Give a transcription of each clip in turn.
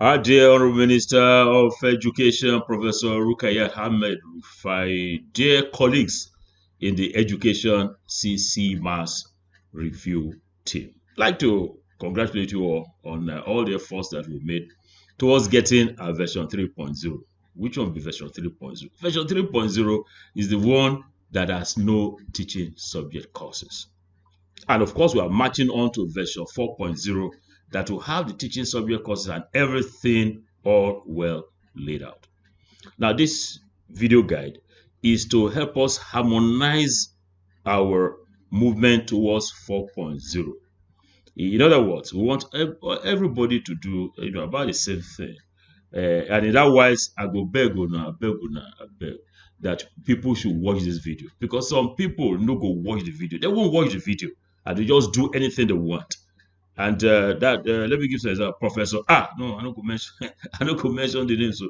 Our dear Honorable Minister of Education, Professor Rukayat Ahmed Rufai, dear colleagues in the Education CC Mass Review team, I'd like to congratulate you all on all the efforts that we've made towards getting our version 3.0. Which one will be version 3.0? Version 3.0 is the one that has no teaching subject courses. And of course, we are marching on to version 4.0 that will have the teaching subject courses and everything all well laid out. Now, this video guide is to help us harmonize our movement towards 4.0. In other words, we want everybody to do about the same thing. And in that wise, I beg that people should watch this video, because some people no go watch the video. They won't watch the video and they just do anything they want. And let me give you an Professor. I don't go mention the name, so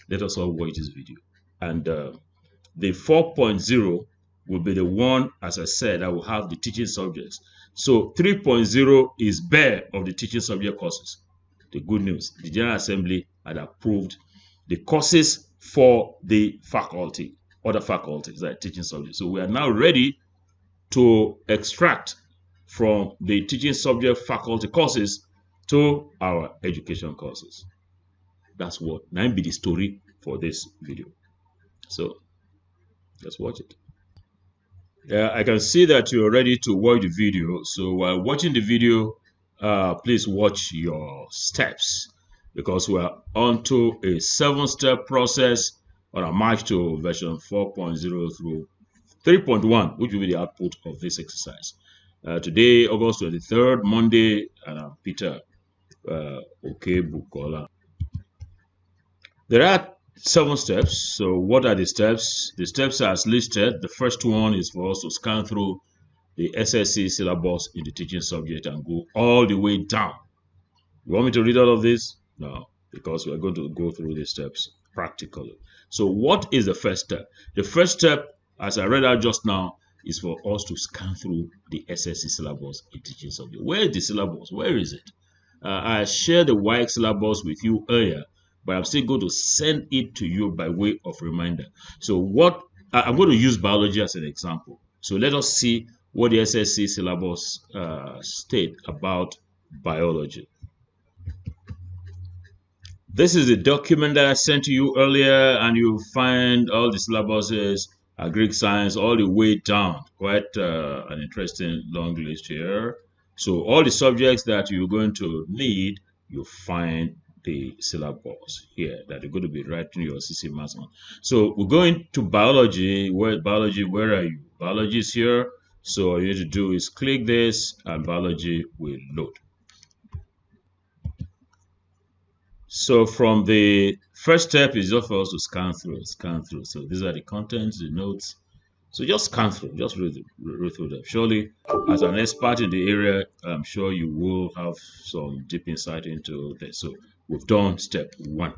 let us all watch this video. And the 4.0 will be the one, as I said, that will have the teaching subjects. So 3.0 is bare of the teaching subject courses. The good news, the General Assembly had approved the courses for the faculty, other faculties that are teaching subjects. So we are now ready to extract from the teaching subject faculty courses to our education courses. That's what now be the story for this video. So let's watch it. I can see that you're ready to watch the video. So while watching the video, please watch your steps, because we're on to a 7-step process on a march to version 4.0 through 3.1, which will be the output of this exercise. Today, August 23rd, Monday, and I'm Peter Okebukola. There are 7 steps. So what are the steps? The steps are as listed. The first one is for us to scan through the SSC syllabus in the teaching subject and go all the way down. You want me to read all of this? No, because we're going to go through the steps practically. So what is the first step? The first step, as I read out just now, is for us to scan through the SSC syllabus in teaching subject. Where is the syllabus? Where is it? I shared the WIC syllabus with you earlier, but I'm still going to send it to you by way of reminder. So what I'm going to use biology as an example. So let us see what the SSC syllabus state about biology. This is the document that I sent to you earlier, and you'll find all the syllabuses, Greek science, all the way down. Quite an interesting long list here. So all the subjects that you're going to need, you'll find the syllabus here that you're going to be writing your CC Maths on. So we're going to biology. Where biology? Where are you? Biology is here. So all you need to do is click this, and biology will load. So from the first step is just for us to scan through. So these are the contents, the notes. So just scan through, just read through them. Surely, as an expert in the area, I'm sure you will have some deep insight into this. So we've done step 1.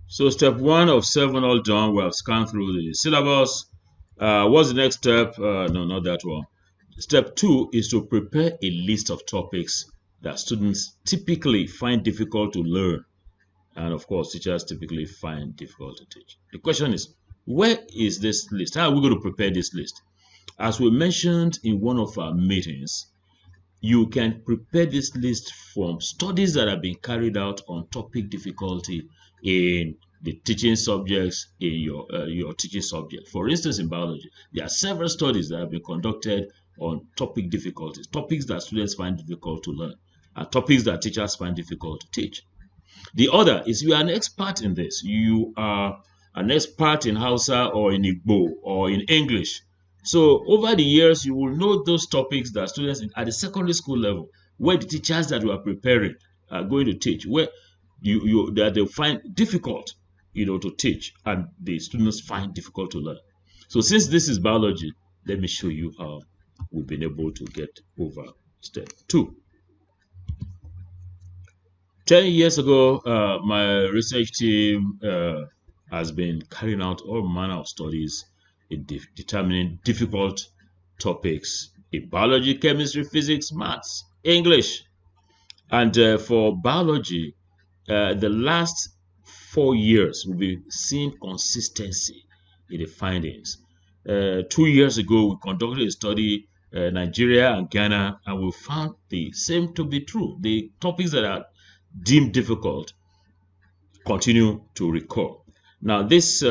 So step 1 of 7 all done. We have scanned through the syllabus. What's the next step? No, not that one. Step 2 is to prepare a list of topics that students typically find difficult to learn, and of course teachers typically find difficult to teach. The question is, where is this list? How are we going to prepare this list? As we mentioned in one of our meetings, you can prepare this list from studies that have been carried out on topic difficulty in the teaching subjects in your teaching subject. For instance, in biology, there are several studies that have been conducted on topic difficulties, topics that students find difficult to learn, and topics that teachers find difficult to teach. The other is you are an expert in this. You are an expert in Hausa or in Igbo or in English. So over the years, you will know those topics that students at the secondary school level, where the teachers that you are preparing are going to teach, where that they find difficult, to teach, and the students find difficult to learn. So since this is biology, let me show you how we've been able to get over step 2. 10 years ago, my research team has been carrying out all manner of studies in determining difficult topics in biology, chemistry, physics, maths, English. And for biology, the last 4 years, we'll be seeing consistency in the findings. 2 years ago, we conducted a study, Nigeria and Ghana, and we found the same to be true. The topics that are deemed difficult continue to recur. Now, this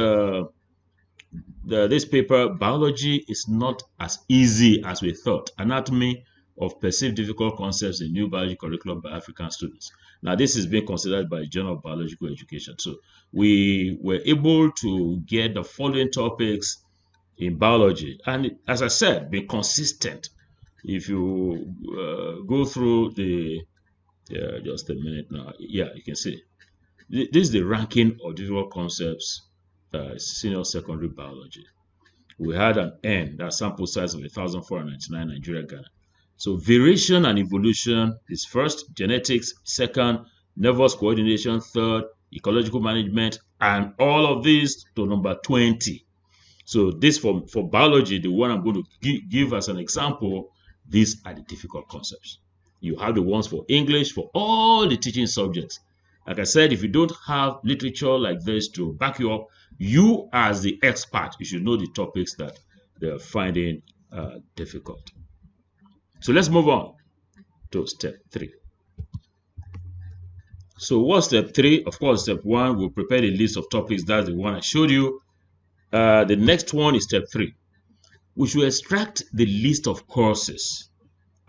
paper, biology is not as easy as we thought. Anatomy of perceived difficult concepts in new biology curriculum by African students. Now, this is being considered by the Journal of Biological Education. So we were able to get the following topics in biology. And as I said, be consistent. If you go through the, just a minute now. Yeah, you can see. This is the ranking of difficult concepts, senior secondary biology. We had an N, that sample size of 1,499, Nigeria, Ghana. So variation and evolution is first, genetics second, nervous coordination third, ecological management, and all of these to number 20. So this for biology, the one I'm going to give as an example, these are the difficult concepts. You have the ones for English, for all the teaching subjects. Like I said, if you don't have literature like this to back you up, you as the expert, you should know the topics that they're finding difficult. So let's move on to step 3. So what's step 3? Of course, step 1, we'll prepare the list of topics. That's the one I showed you. The next one is step 3. We should extract the list of courses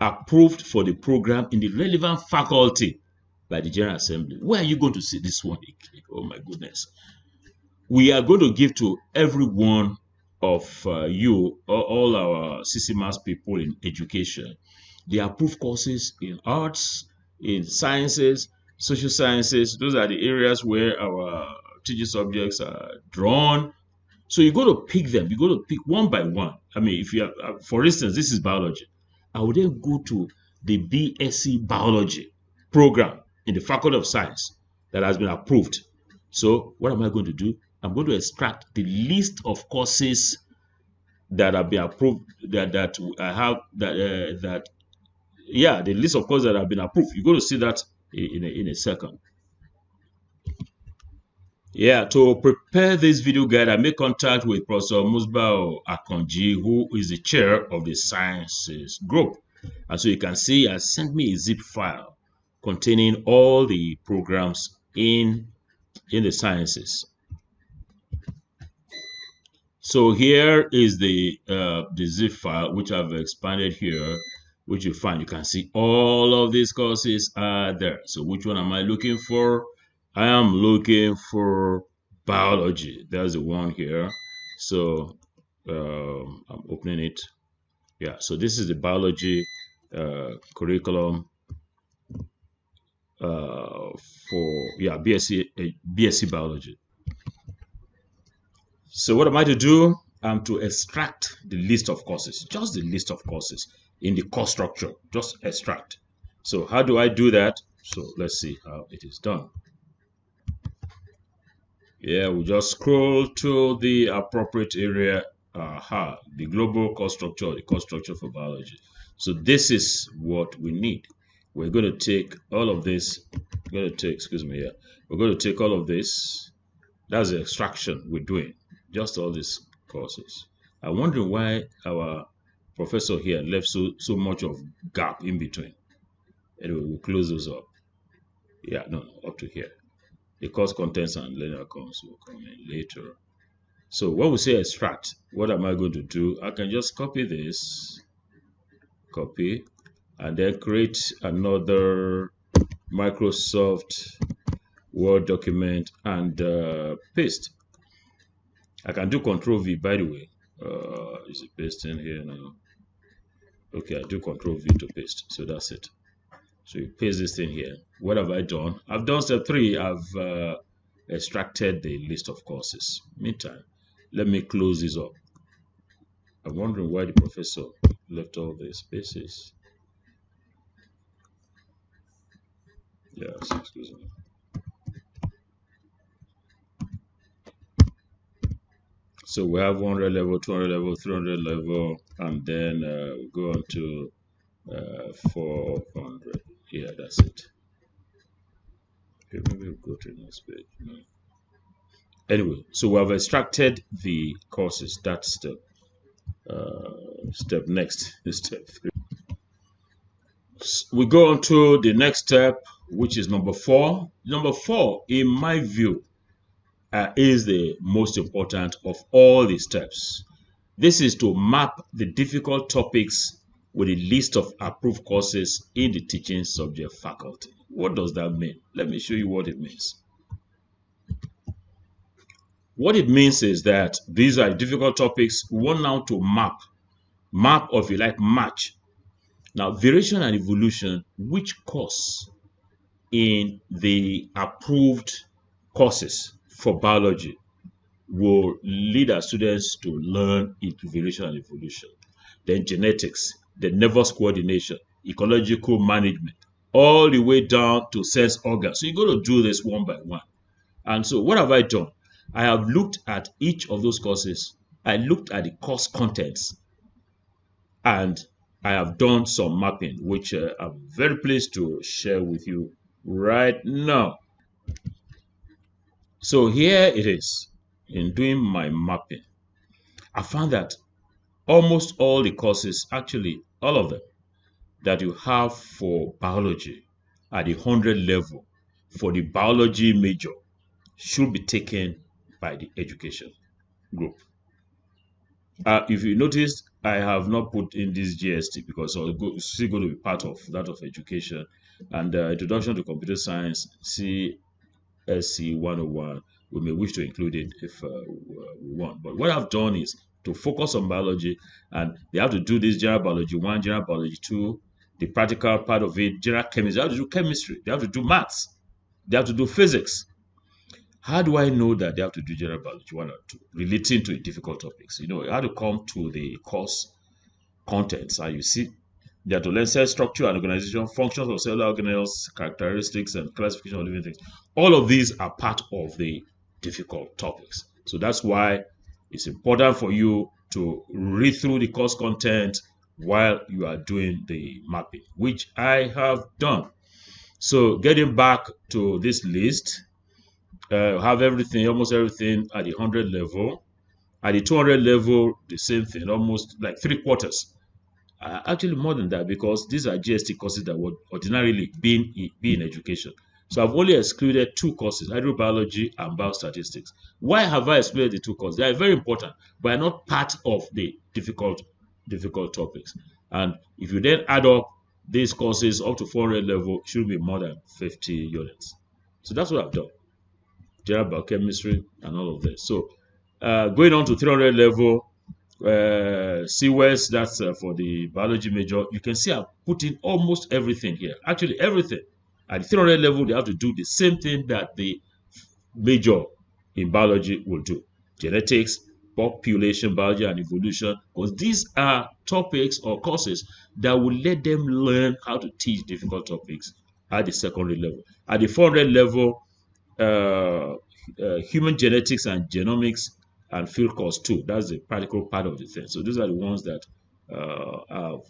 approved for the program in the relevant faculty by the General Assembly. Where are you going to see this one? Oh my goodness. We are going to give to every one of you, all our CCMAS people in education, the approved courses in arts, in sciences, social sciences. Those are the areas where our teaching subjects are drawn. So you got to pick them. You got to pick one by one. I mean, if you have, for instance, this is biology. I would then go to the BSc biology program in the Faculty of Science that has been approved. So what am I going to do? I'm going to extract the list of courses that have been approved, that I have, the list of courses that have been approved. You're going to see that in a second. Yeah, to prepare this video guide, I made contact with Professor Musbao Akonji, who is the chair of the sciences group. And so you can see, I sent me a zip file containing all the programs in the sciences. So here is the zip file, which I've expanded here, which you find. You can see all of these courses are there. So which one am I looking for? I am looking for biology. There's the one here. So I'm opening it. Yeah, so this is the biology curriculum for BSc biology. So what am I to do? I'm to extract the list of courses, just the list of courses in the course structure, just extract. So how do I do that? So let's see how it is done. Yeah, we just scroll to the appropriate area. The global course structure, the course structure for biology. So this is what we need. We're going to take all of this. We're going to take all of this. That's the extraction we're doing. Just all these courses. I'm wondering why our professor here left so much of gap in between. Anyway, we'll close those up. Yeah, no, up to here. The course contents and learning outcomes will come in later. So when we say extract, what am I going to do? I can just copy this, and then create another Microsoft Word document and paste. I can do Control V, by the way. Is it pasting here now? Okay, I do Control V to paste. So that's it. So you paste this thing here. What have I done? I've done step 3. I've extracted the list of courses. Meantime, let me close this up. I'm wondering why the professor left all the spaces. Yes, excuse me. So we have 100 level, 200 level, 300 level, and then we go on to 400. Yeah, that's it. Okay, maybe we'll go to the next page. No. Anyway, so we have extracted the courses. That step. Step next is step 3. We go on to the next step, which is number 4. Number 4, in my view, is the most important of all the steps. This is to map the difficult topics with a list of approved courses in the teaching subject faculty. What does that mean? Let me show you what it means. What it means is that these are difficult topics. We want now to map or if you like match. Now, variation and evolution, which course in the approved courses for biology will lead our students to learn into variation and evolution? Then genetics, the nervous coordination, ecological management, all the way down to sense organs. So you're going to do this one by one. And so what have I done? I have looked at each of those courses. I looked at the course contents, and I have done some mapping, which I'm very pleased to share with you right now. So here it is. In doing my mapping, I found that almost all the courses, actually all of them, that you have for biology at the 100 level for the biology major should be taken by the education group. If you notice, I have not put in this GST because it's still going to be part of that of education. And Introduction to Computer Science, CSC 101, we may wish to include it if we want. But what I've done is to focus on biology, and they have to do this general biology 1, general biology 2, the practical part of it, general chemistry. They have to do chemistry, they have to do maths, they have to do physics. How do I know that they have to do general biology 1 or 2 relating to difficult topics? You know, you have to come to the course contents, and you see they have to learn cell structure and organization, functions of cellular organelles, characteristics, and classification of living things. All of these are part of the difficult topics. So that's why it's important for you to read through the course content while you are doing the mapping, which I have done. So getting back to this list, have everything, almost everything at the 100 level. At the 200 level, the same thing, almost like 3/4. Actually more than that, because these are GST courses that would ordinarily be in education. So I've only excluded 2 courses, hydrobiology and biostatistics. Why have I excluded the 2 courses? They are very important, but are not part of the difficult topics. And if you then add up these courses up to 400 level, it should be more than 50 units. So that's what I've done. General biochemistry and all of this. So going on to 300 level, CWES, that's for the biology major. You can see I've put in almost everything here. Actually, everything. At the 300 level, they have to do the same thing that the major in biology will do. Genetics, population, biology, and evolution. Because these are topics or courses that will let them learn how to teach difficult topics at the secondary level. At the 400 level, human genetics and genomics and field course 2. That's the practical part of the thing. So these are the ones that I've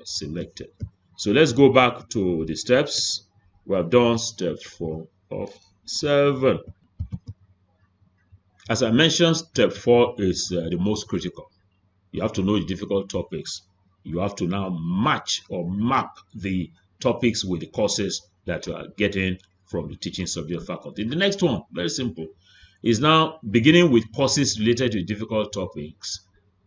selected. So let's go back to the steps. We have done step 4 of 7. As I mentioned, step 4 is the most critical. You have to know the difficult topics. You have to now match or map the topics with the courses that you are getting from the teaching subject faculty. The next one, very simple, is now beginning with courses related to difficult topics.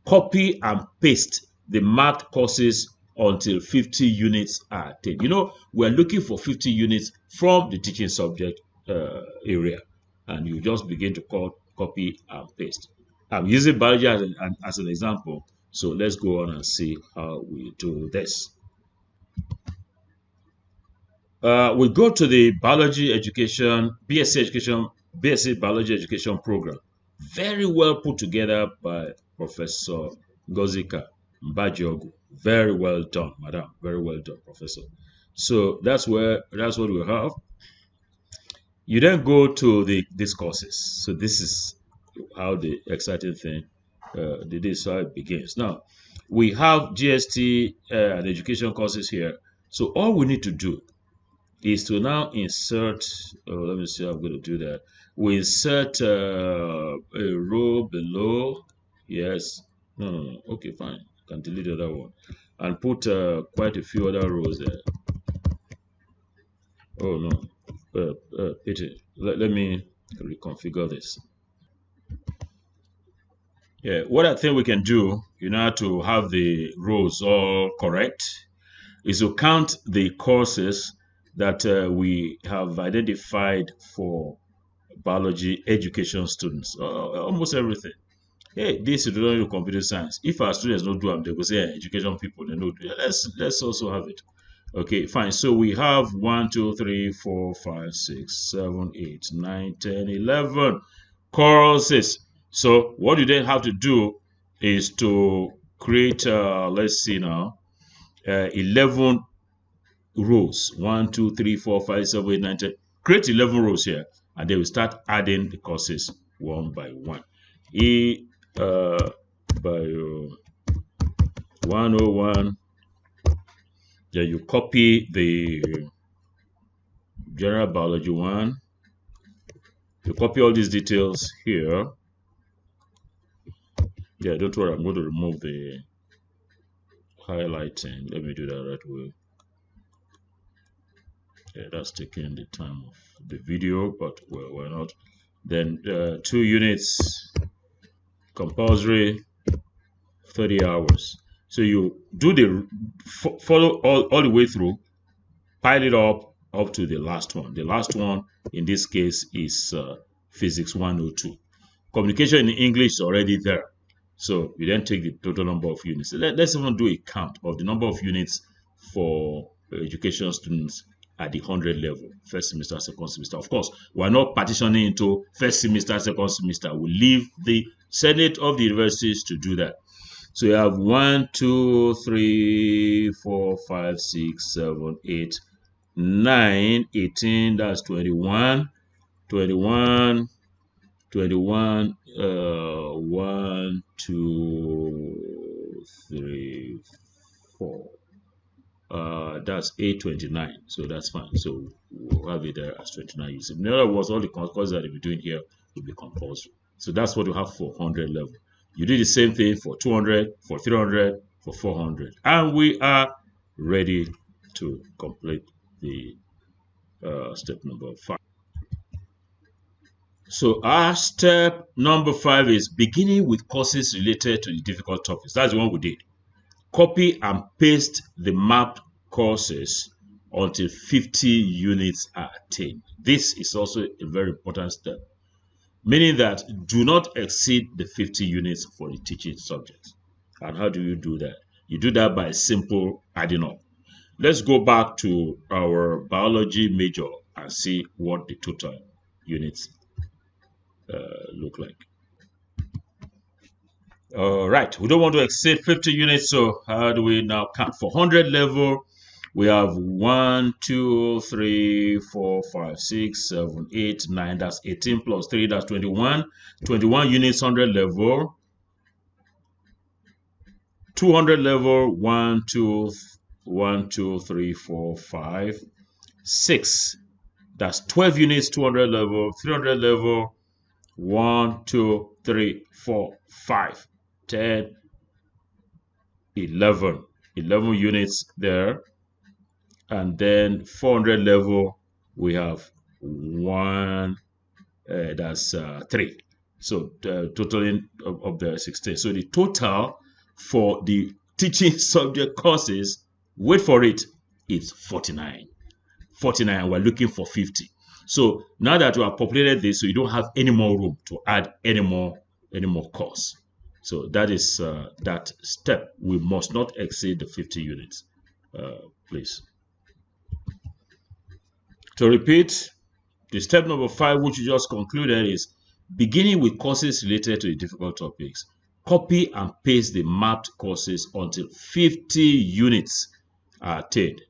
Copy and paste the marked courses until 50 units are attained. You know, we're looking for 50 units from the teaching subject area, and you just begin to copy and paste. I'm using biology as an example, so let's go on and see how we do this. We go to the biology education, BSc biology education program. Very well put together by Professor Ngozika Mbajiogu. Very well done, madam. Very well done, professor. So that's what we have. You then go to these courses. So this is how the exciting thing, this is how it begins. Now, we have GST and education courses here. So all we need to do is to now insert, let me see how I'm going to do that. We insert a row below. Yes. No. Okay, fine. Can delete the other one and put quite a few other rows there. Oh no. Pity. Let me reconfigure this. Yeah, what I think we can do in order to have the rows all correct is to count the courses that we have identified for biology education students. Almost everything. Hey, this is related to computer science. If our students don't do them, they will say education people they don't do it. Let's also have it. Okay, fine. So we have 1, 2, 3, 4, 5, 6, 7, 8, 9, 10, 11 courses. So what you then have to do is to create, let's see now, 11 rows. 1, 2, 3, 4, 5, 7, 8, 9, 10. Create 11 rows here, and then we start adding the courses one by one. Bio 101. Then you copy the general biology one. You copy all these details here. Yeah, don't worry, I'm going to remove the highlighting. Let me do that right away. Yeah, that's taking the time of the video, but well, why not? Then 2 units, compulsory, 30 hours. So you do the follow all the way through, pile it up to the last one. The last one in this case is physics 102. Communication in English is already there. So you then take the total number of units. Let's even do a count of the number of units for education students at the 100 level, first semester, second semester. Of course, we're not partitioning into first semester, second semester. We leave the Senate of the universities to do that. So you have 1, 2, 3, 4, 5, 6, 7, 8, 9, 18, that's 21, 21, 21, 1, 2, 3, 4. That's 829, so that's fine. So we'll have it there as 29 units. In other words, all the courses that we'll be doing here will be compulsory. So that's what you have for 100 level. You do the same thing for 200, for 300, for 400, and we are ready to complete the step number 5. So our step number 5 is beginning with courses related to the difficult topics. That's the one we did. Copy and paste the mapped courses until 50 units are attained. This is also a very important step, meaning that do not exceed the 50 units for the teaching subject. And how do you do that? You do that by simple adding up. Let's go back to our biology major and see what the total units look like. All right, we don't want to exceed 50 units, so how do we now count? For 100 level, we have 1, 2, 3, 4, 5, 6, 7, 8, 9. That's 18 plus 3, that's 21. 21 units, 100 level. 200 level, 1, 2, 3, 4, 5, 6. That's 12 units, 200 level. 300 level, 1, 2, 3, 4, 5, 10, 11 units there. And then 400 level, we have 1, that's 3. So totaling of the 16. So the total for the teaching subject courses, wait for it, is 49. 49, we're looking for 50. So now that we have populated this, so you don't have any more room to add any more course. So that is that step. We must not exceed the 50 units, please. To repeat, the step number 5, which you just concluded, is beginning with courses related to the difficult topics. Copy and paste the mapped courses until 50 units are attained.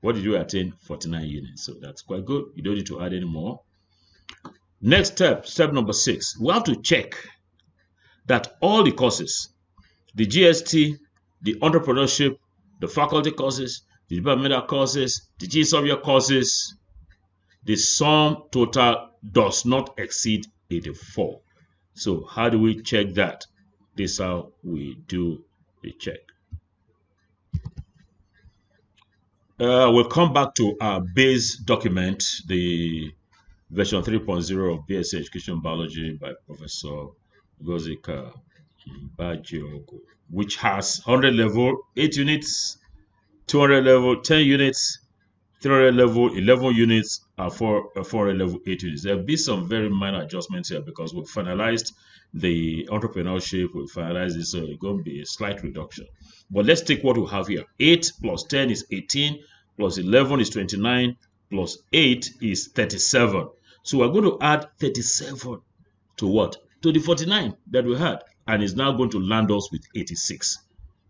What did you attain? 49 units. So that's quite good. You don't need to add any more. Next step number 6, we have to check that all the courses, the GST, the entrepreneurship, the faculty courses, the departmental courses, the G subject courses, the sum total does not exceed 84. So how do we check that? This is how we do the check. We'll come back to our base document, the version 3.0 of BSc Education Biology by Professor Gozika Bajiogo, which has 100 level, 8 units, 200 level, 10 units, 300 level, 11 units, and 400 level, 8 units. There will be some very minor adjustments here because we've finalized the entrepreneurship, we've finalized this, so it's going to be a slight reduction. But let's take what we have here. 8 plus 10 is 18, plus 11 is 29, plus 8 is 37. So we're going to add 37 to what? To the 49 that we had. And it's now going to land us with 86.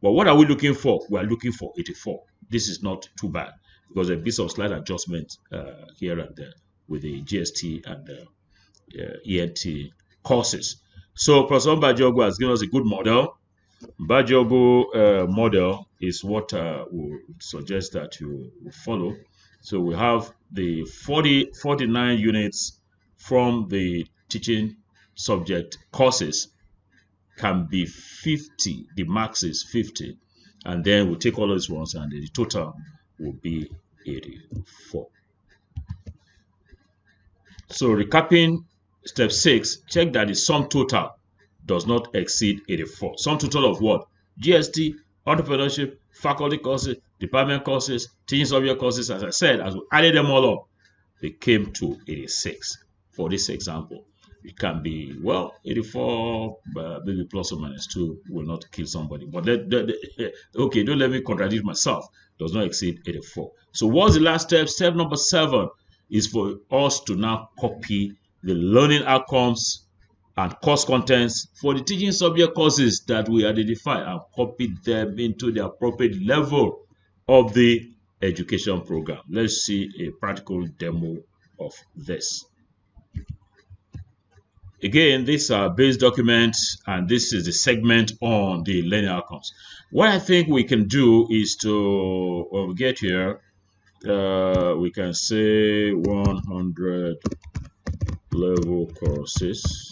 But what are we looking for? We are looking for 84. This is not too bad because there'll be some slight adjustment here and there with the GST and ENT courses. So Professor Bajiogo has given us a good model. Bajiogo model is what we suggest that you follow. So we have the 49 units from the teaching subject courses can be 50. The max is 50. And then we'll take all those ones and the total will be 84. So recapping step 6, check that the sum total does not exceed 84. Sum total of what? GST, entrepreneurship, faculty courses, department courses, teaching subject courses. As I said, as we added them all up, they came to 86 for this example. It can be, well, 84, maybe plus or minus 2 will not kill somebody. But okay, don't let me contradict myself. Does not exceed 84. So what's the last step? Step number 7 is for us to now copy the learning outcomes and course contents for the teaching subject courses that we identify and copy them into the appropriate level of the education program. Let's see a practical demo of this. Again, this is our base document, and this is the segment on the learning outcomes. What I think we can do is to, when we get here, we can say 100 level courses.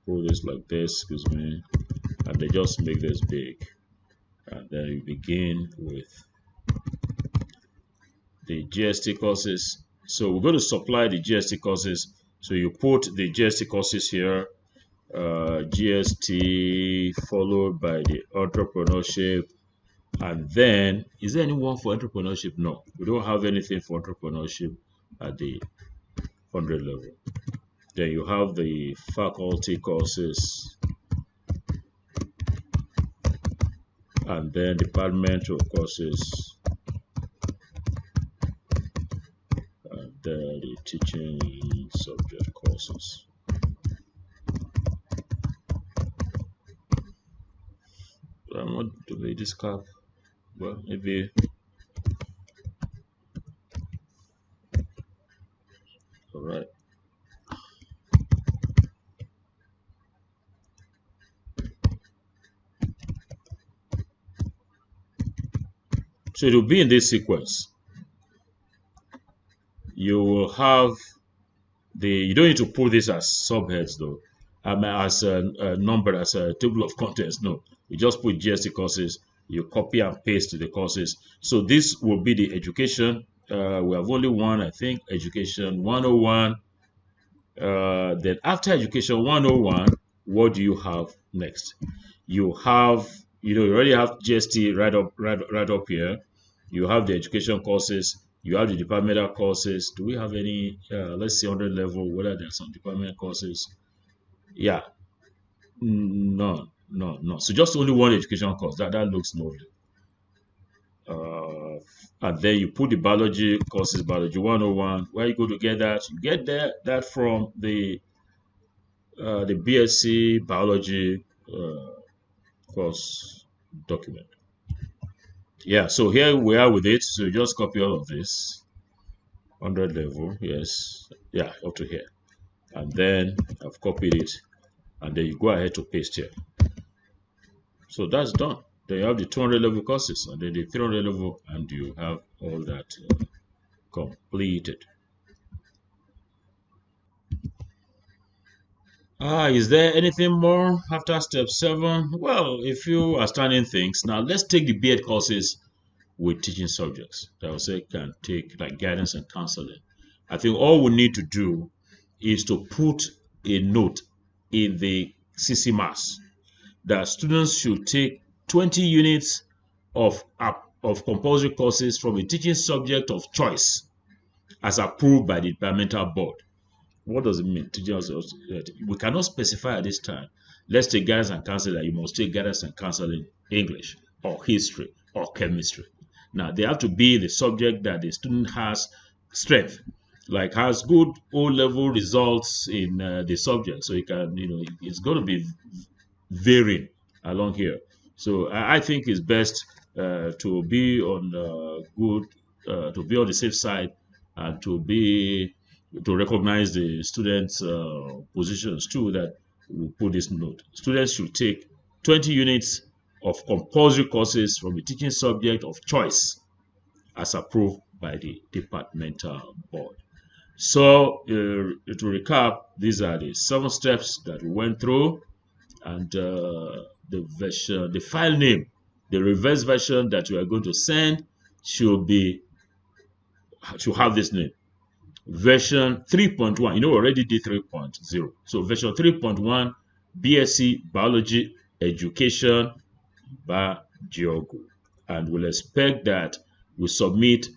Put this like this, excuse me, and they just make this big. And then you begin with the GST courses. So we're going to supply the GST courses. So you put the GST courses here, GST followed by the entrepreneurship. And then, is there anyone for entrepreneurship? No, we don't have anything for entrepreneurship at the 100 level. Then you have the faculty courses, and then departmental courses, and then the teaching subject courses. I want to make this cap, well, maybe all right. So it will be in this sequence. You will have the, you don't need to put this as subheads though, as a number, as a table of contents. No, you just put GST courses, you copy and paste the courses. So this will be the education. We have only one, I think, education 101. Then after education 101, what do you have next? You have, you already have GST right up here. You have the education courses, you have the departmental courses. Do we have any, let's see, 100 level, whether there's some department courses? Yeah, no. So just only one education course. That looks lovely. And then you put the biology courses, biology 101. Where you go to get that? You get that from the BSc biology course document. Yeah, so here we are with it. So you just copy all of this, 100 level, yes, yeah, up to here. And then I've copied it, and then you go ahead to paste here. So that's done. Then you have the 200 level courses, and then the 300 level, and you have all that completed. Is there anything more after step 7? Well, a few outstanding things. Now let's take the B.Ed courses with teaching subjects that I say can take like guidance and counseling. I think all we need to do is to put a note in the CC Mass that students should take 20 units of compulsory courses from a teaching subject of choice as approved by the departmental board. What does it mean? We cannot specify at this time. Let's take guidance and counseling that you must take guidance and counseling English or history or chemistry. Now, they have to be the subject that the student has strength, like has good O-level results in the subject. So you can, it's going to be varying along here. So I think it's best to be on to be on the safe side and to recognize the students' positions too, that we put this note. Students should take 20 units of compulsory courses from a teaching subject of choice as approved by the departmental board. So to recap, these are the 7 steps that we went through, and the version, the file name, the reverse version that you are going to send should have this name. Version 3.1, we already did 3.0. So version 3.1, BSc Biology Education by Geogu. And we'll expect that we submit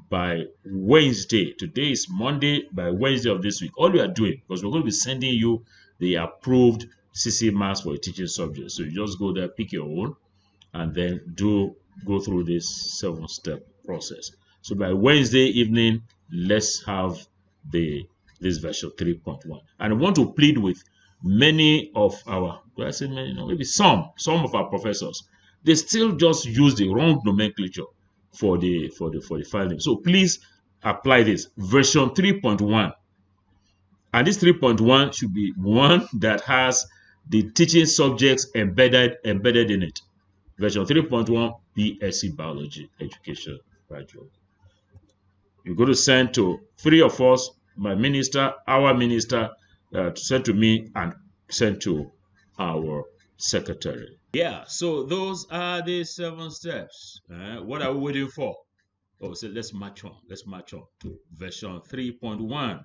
by Wednesday. Today is Monday. By Wednesday of this week, all we are doing, because we're going to be sending you the approved CC Mass for a teaching subject. So you just go there, pick your own, and then go through this 7-step process. So by Wednesday evening, let's have this version 3.1. And I want to plead with many of our, do I say many? No, maybe some of our professors. They still just use the wrong nomenclature for the file name. So please apply this version 3.1. And this 3.1 should be one that has the teaching subjects embedded in it. Version 3.1, BSc Biology Education graduate. You're going to send to 3 of us, my minister, our minister, to send to me and send to our secretary. Yeah, so those are the 7 steps. What are we waiting for? Oh, so let's march on. Let's march on to version 3.1.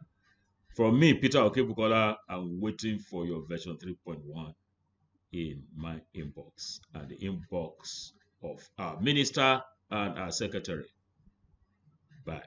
From me, Peter Okebukola, I'm waiting for your version 3.1 in my inbox and the inbox of our minister and our secretary. Bye.